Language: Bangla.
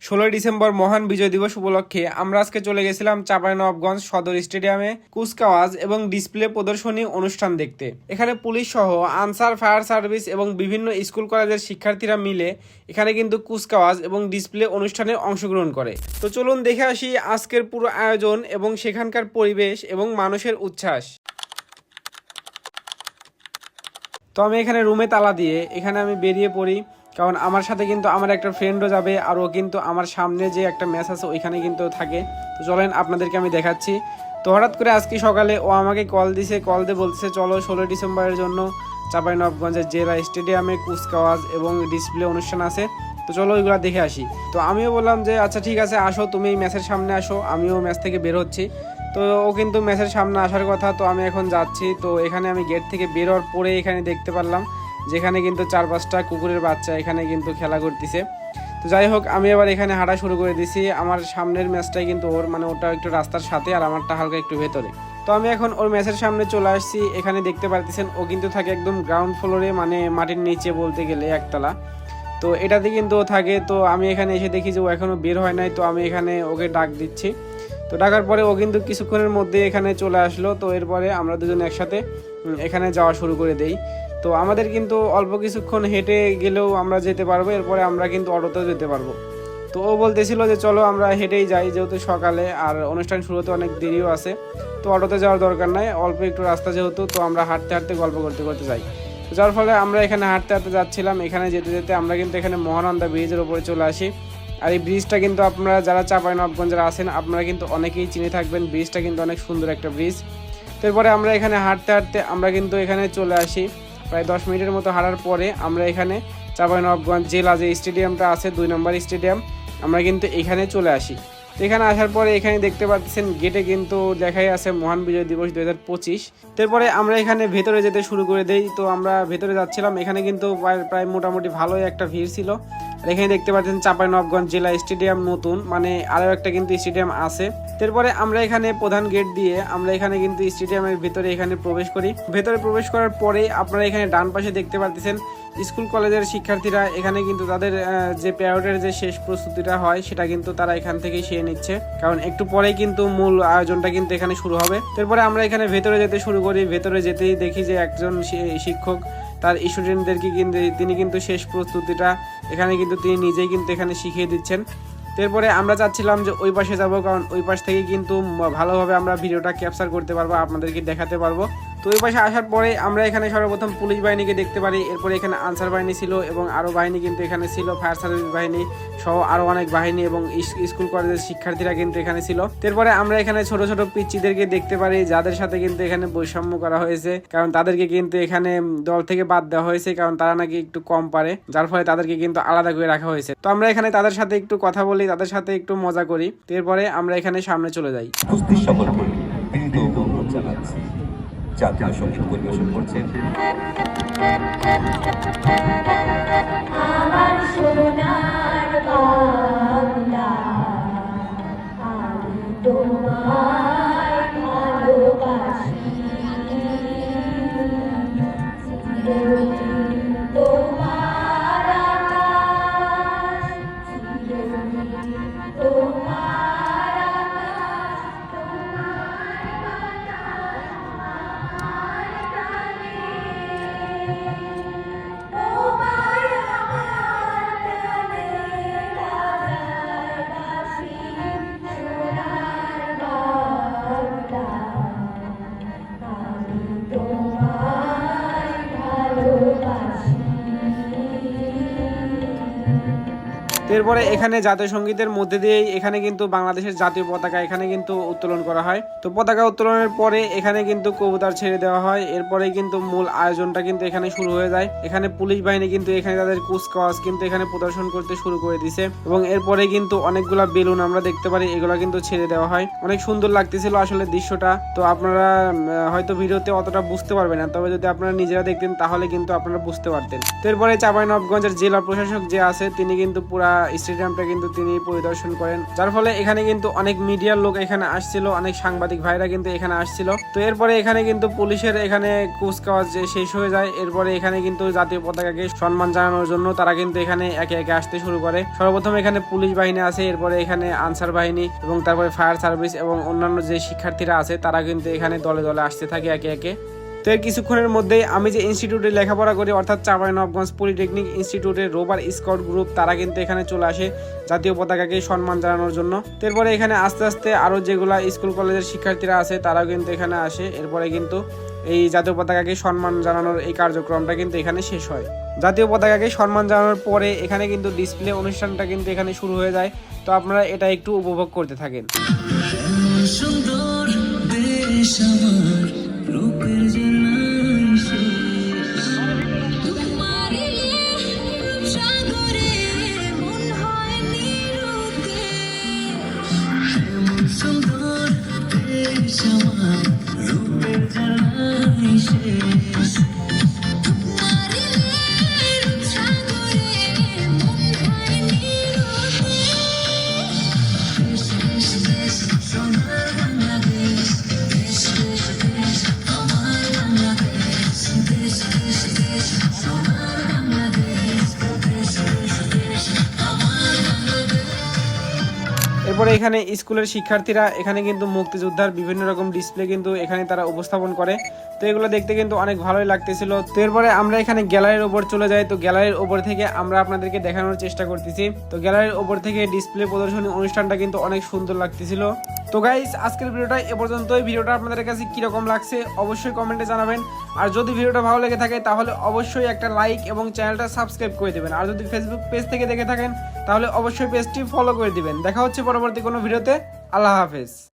16 ডিসেম্বর মহান বিজয় দিবস উপলক্ষে আমরা আজকে চলে গেছিলাম চাঁপাইনবাবগঞ্জ সদর স্টেডিয়ামে কুচকাওয়াজ এবং ডিসপ্লে প্রদর্শনী অনুষ্ঠান দেখতে। এখানে পুলিশ সহ আনসার, ফায়ার সার্ভিস এবং বিভিন্ন স্কুল কলেজের শিক্ষার্থীরা মিলে এখানে কিন্তু কুচকাওয়াজ এবং ডিসপ্লে অনুষ্ঠানে অংশগ্রহণ করে। তো চলুন দেখে আসি আজকের পুরো আয়োজন এবং সেখানকার পরিবেশ এবং মানুষের উচ্ছ্বাস। তো আমি এখানে রুমে তালা দিয়ে এখানে আমি বেরিয়ে পড়ি, কারণ আমার সাথে কিন্তু আমার একটা ফ্রেন্ডও যাবে, আর ও কিন্তু আমার সামনে যে একটা ম্যাচ আছে ওইখানে কিন্তু থাকে। তো চলেন আপনাদেরকে আমি দেখাচ্ছি। তো হঠাৎ করে আজকে সকালে ও আমাকে কল দিয়ে বলতেছে চলো 16 ডিসেম্বরের জন্য চাঁপাইনবাবগঞ্জের জেলা স্টেডিয়ামে কুচকাওয়াজ এবং ডিসপ্লে অনুষ্ঠান আছে, তো চলো ওইগুলো দেখে আসি। তো আমিও বললাম যে আচ্ছা ঠিক আছে আসো, তুমি ম্যাচের সামনে আসো, আমিও ম্যাচ থেকে বের হচ্ছি। তো ও কিন্তু ম্যাচের সামনে আসার কথা, তো আমি এখন যাচ্ছি। তো এখানে আমি গেট থেকে বের হওয়ার পরে এখানে দেখতে পারলাম যেখানে কিন্তু 4-5টা কুকুরের বাচ্চা এখানে কিন্তু খেলা করতেছে। তো যাই হোক, আমি এবার এখানে হাঁটা শুরু করে দিছি। আমার সামনের ম্যাচটাই কিন্তু ওর, মানে ওটা একটু রাস্তার সাথে আর আমারটা হালকা একটু ভেতরে। তো আমি এখন ওর ম্যাচের সামনে চলে আসছি। এখানে দেখতে পারতেছেন ও কিন্তু থাকে একদম গ্রাউন্ড ফ্লোরে, মানে মাটির নিচে বলতে গেলে একতলা। তো এটাতে কিন্তু ও থাকে। তো আমি এখানে এসে দেখি যে ও এখনও বের হয় নাই। তো আমি এখানে ওকে ডাক দিচ্ছি। তো ডাকার পরে ও কিন্তু কিছুক্ষণের মধ্যে এখানে চলে আসলো। তো এরপরে আমরা দুজন একসাথে এখানে যাওয়া শুরু করে দেই। তো আমাদের কিন্তু অল্প কিছুক্ষণ হেঁটে গেলেও আমরা যেতে পারবো, এরপরে আমরা কিন্তু অটোতেও যেতে পারবো। তো ও বলতেছিল যে চলো আমরা হেঁটেই যাই, যেহেতু সকালে আর অনুষ্ঠান শুরু হতে অনেক দেরিও আছে। তো অটোতে যাওয়ার দরকার নাই, অল্প একটু রাস্তা যেহেতু, তো আমরা হাঁটতে হাঁটতে গল্প করতে করতে যাই। তো যার ফলে আমরা এখানে হাঁটতে হাঁটতে যাচ্ছিলাম। এখানে যেতে যেতে আমরা কিন্তু এখানে মহানন্দা ব্রিজের উপরে চলে আসি। আর এই ব্রিজটা কিন্তু আপনারা যারা চাঁপাইনবাবগঞ্জে আছেন আপনারা কিন্তু অনেকেই চিনে থাকবেন, ব্রিজটা কিন্তু অনেক সুন্দর একটা ব্রিজ। তো এরপরে আমরা এখানে হাঁটতে হাঁটতে আমরা কিন্তু এখানে চলে আসি। প্রায় 10 মিনিটের মতো হাঁটার পরে আমরা এখানে চাঁপাইনবাবগঞ্জ জেলা যে স্টেডিয়ামটা আছে 2 নম্বর স্টেডিয়াম, আমরা কিন্তু এখানে চলে আসি। তো এখানে আসার পরে এখানে দেখতে পাচ্ছেন গেটে কিন্তু লেখাই আছে মহান বিজয় দিবস 2025। তারপরে আমরা এখানে ভেতরে যেতে শুরু করে দেই। তো আমরা ভেতরে যাচ্ছিলাম, এখানে কিন্তু প্রায় মোটামুটি ভালোই একটা ভিড় ছিল। আর এখানে দেখতে পাচ্ছেন চাঁপাইনবাবগঞ্জ জেলা স্টেডিয়াম নতুন, মানে আরও একটা কিন্তু স্টেডিয়াম আছে। তারপরে আমরা এখানে প্রধান গেট দিয়ে আমরা এখানে কিন্তু স্টেডিয়ামের ভিতরে এখানে প্রবেশ করি। ভেতরে প্রবেশ করার পরে আপনারা এখানে ডান পাশে দেখতে পাচ্ছেন স্কুল কলেজের শিক্ষার্থীরা এখানে কিন্তু তাদের যে প্যারেডের যে শেষ প্রস্তুতিটা হয় সেটা কিন্তু তারা এখান থেকেই সেরে নিচ্ছে, কারণ একটু পরেই কিন্তু মূল আয়োজনটা কিন্তু এখানে শুরু হবে। তারপরে আমরা এখানে ভেতরে যেতে শুরু করি। ভেতরে যেতেই দেখি যে একজন শিক্ষক তার স্টুডেন্টদেরকে কিন্তু তিনি কিন্তু শেষ প্রস্তুতিটা এখানে কিন্তু তিনি নিজেই কিন্তু এখানে শিখিয়ে দিচ্ছেন। তারপরে আমরা চাচ্ছিলাম যে ওই পাশে যাব, কারণ ওই পাশ থেকে কিন্তু ভালোভাবে আমরা ভিডিওটা ক্যাপচার করতে পারবো, আপনাদেরকে দেখাতে পারবো। তো ওই পাশে আসার পরে আমরা এখানে সর্বপ্রথম পুলিশ বাহিনীকে দেখতে পারি। এরপরে এখানে আনসার বাহিনী ছিল এবং আরও বাহিনী কিন্তু এখানে ছিল, ফায়ার সার্ভিস বাহিনী সহ আরও অনেক বাহিনী এবং স্কুল কলেজের শিক্ষার্থীরা কিন্তু এখানে ছিল। তারপরে আমরা এখানে ছোট ছোট পিচ্চিদেরকে দেখতে পারি, যাদের সাথে কিন্তু এখানে বৈষম্য করা হয়েছে, কারণ তাদেরকে কিন্তু এখানে দল থেকে বাদ দেওয়া হয়েছে, কারণ তারা নাকি একটু কম পারে, যার ফলে তাদেরকে কিন্তু আলাদা করে রাখা হয়েছে। তো আমরা এখানে তাদের সাথে একটু কথা বলি, তাদের সাথে একটু মজা করি। এরপরে আমরা এখানে সামনে চলে যাই। জাতীয় সঙ্গীত পরিবেশন করছেন আমার সোনার বাংলা, আমি তোমায় ভালোবাসি, চিরদিন তোমার আকাশ, চিরদিন তোমার আকাশ, তোমার বাতাস আমার প্রাণে, তোমার আমার প্রাণের রাজবাসী, সোনার বাংলা, আমি তোমায় ভালোবাসি। এরপরে এখানে জাতীয় সঙ্গীতের মধ্যে দিয়েই এখানে কিন্তু বাংলাদেশের জাতীয় পতাকা এখানে কিন্তু উত্তোলন করা হয়। তো পতাকা উত্তোলনের পরে এখানে কিন্তু কবুতর ছেড়ে দেওয়া হয়। এরপরে কিন্তু মূল আয়োজনটা কিন্তু এখানে শুরু হয়ে যায়। এখানে পুলিশ বাহিনী কিন্তু এখানে তাদের কুচকাওয়াজ কিন্তু এখানে প্রদর্শন করতে শুরু করে দিছে এবং এরপরে কিন্তু অনেকগুলা বেলুন আমরা দেখতে পারি, এগুলা কিন্তু ছেড়ে দেওয়া হয়। অনেক সুন্দর লাগতেছিল আসলে দৃশ্যটা। তো আপনারা হয়তো ভিডিওতে অতটা বুঝতে পারবেন না, তবে যদি আপনারা নিজেরা দেখতেন তাহলে কিন্তু আপনারা বুঝতে পারতেন। তো এরপরে চাঁপাইনবাবগঞ্জের জেলা প্রশাসক যে আছে তিনি কিন্তু পুরা স্টেডিয়ামটা কিন্তু তিনি পরিদর্শন করেন, যার ফলে এখানে কিন্তু অনেক মিডিয়ার লোক এখানে আসছিল, অনেক সাংবাদিক ভাইরা কিন্তু এখানে আসছিল। তো এরপরে এখানে কিন্তু পুলিশের এখানে কুচকাওয়াজ যে শেষ হয়ে যায়, এরপরে এখানে কিন্তু জাতীয় পতাকাকে সম্মান জানানোর জন্য তারা কিন্তু এখানে একে একে আসতে শুরু করে। সর্বপ্রথম এখানে পুলিশ বাহিনী আছে, এরপরে এখানে আনসার বাহিনী এবং তারপরে ফায়ার সার্ভিস এবং অন্যান্য যে শিক্ষার্থীরা আছে তারা কিন্তু এখানে দলে দলে আসতে থাকে একে একে। তো এর কিছুক্ষণের মধ্যেই আমি যে ইনস্টিটিউটে লেখাপড়া করি অর্থাৎ চাঁপাইনবাবগঞ্জ পলিটেকনিক ইনস্টিটিউটের রোভার স্কাউট গ্রুপ তারা কিন্তু এখানে চলে আসে জাতীয় পতাকাকে সম্মান জানানোর জন্য। এরপরে এখানে আস্তে আস্তে আরও যেগুলা স্কুল কলেজের শিক্ষার্থীরা আছে তারাও কিন্তু এখানে আসে। এরপরে কিন্তু এই জাতীয় পতাকাকে সম্মান জানানোর এই কার্যক্রমটা কিন্তু এখানে শেষ হয়। জাতীয় পতাকাকে সম্মান জানানোর পরে এখানে কিন্তু ডিসপ্লে অনুষ্ঠানটা কিন্তু এখানে শুরু হয়ে যায়। তো আপনারা এটা একটু উপভোগ করতে থাকেন। সুন্দর দেশ আমার, রূপের জন্যই শেষ। তোমারে সাগরে মন হয় নিরুদ্দেশ। এমন সুন্দর দেশ আমার, রূপের জন্যই শেষ। তোমারে সাগরে মন হয় নিরুদ্দেশ। দেশ দেশ দেশ সোনার বাংলাদেশ, দেশ দেশ দেশ আমার বাংলাদেশ। দেশ দেশ দেশ সোনার বাংলাদেশ, দেশ দেশ দেশ আমার বাংলাদেশ। এরপরে এখানে স্কুলের শিক্ষার্থীরা এখানে কিন্তু মুক্তিযোদ্ধার বিভিন্ন রকম ডিসপ্লে কিন্তু এখানে তারা উপস্থাপন করে। তো এগুলো দেখতে কিন্তু অনেক ভালোই লাগতেছিল। তো এরপরে আমরা এখানে গ্যালারির ওপর চলে যাই। তো গ্যালারির ওপর থেকে আমরা আপনাদেরকে দেখানোর চেষ্টা করতেছি। তো গ্যালারির ওপর থেকে ডিসপ্লে প্রদর্শনী অনুষ্ঠানটা কিন্তু অনেক সুন্দর লাগতেছিল। তো গাইস, আজকের ভিডিওটা এ পর্যন্তই। ভিডিওটা আপনাদের কাছে কিরকম লাগছে অবশ্যই কমেন্টে জানাবেন। আর যদি ভিডিওটা ভালো লেগে থাকে তাহলে অবশ্যই একটা লাইক এবং চ্যানেলটা সাবস্ক্রাইব করে দেবেন। আর যদি ফেসবুক পেজ থেকে দেখে থাকেন তাহলে অবশ্যই পেজটি ফলো করে দিবেন। দেখা হচ্ছে পরবর্তী কোনো ভিডিওতে। আল্লাহ হাফেজ।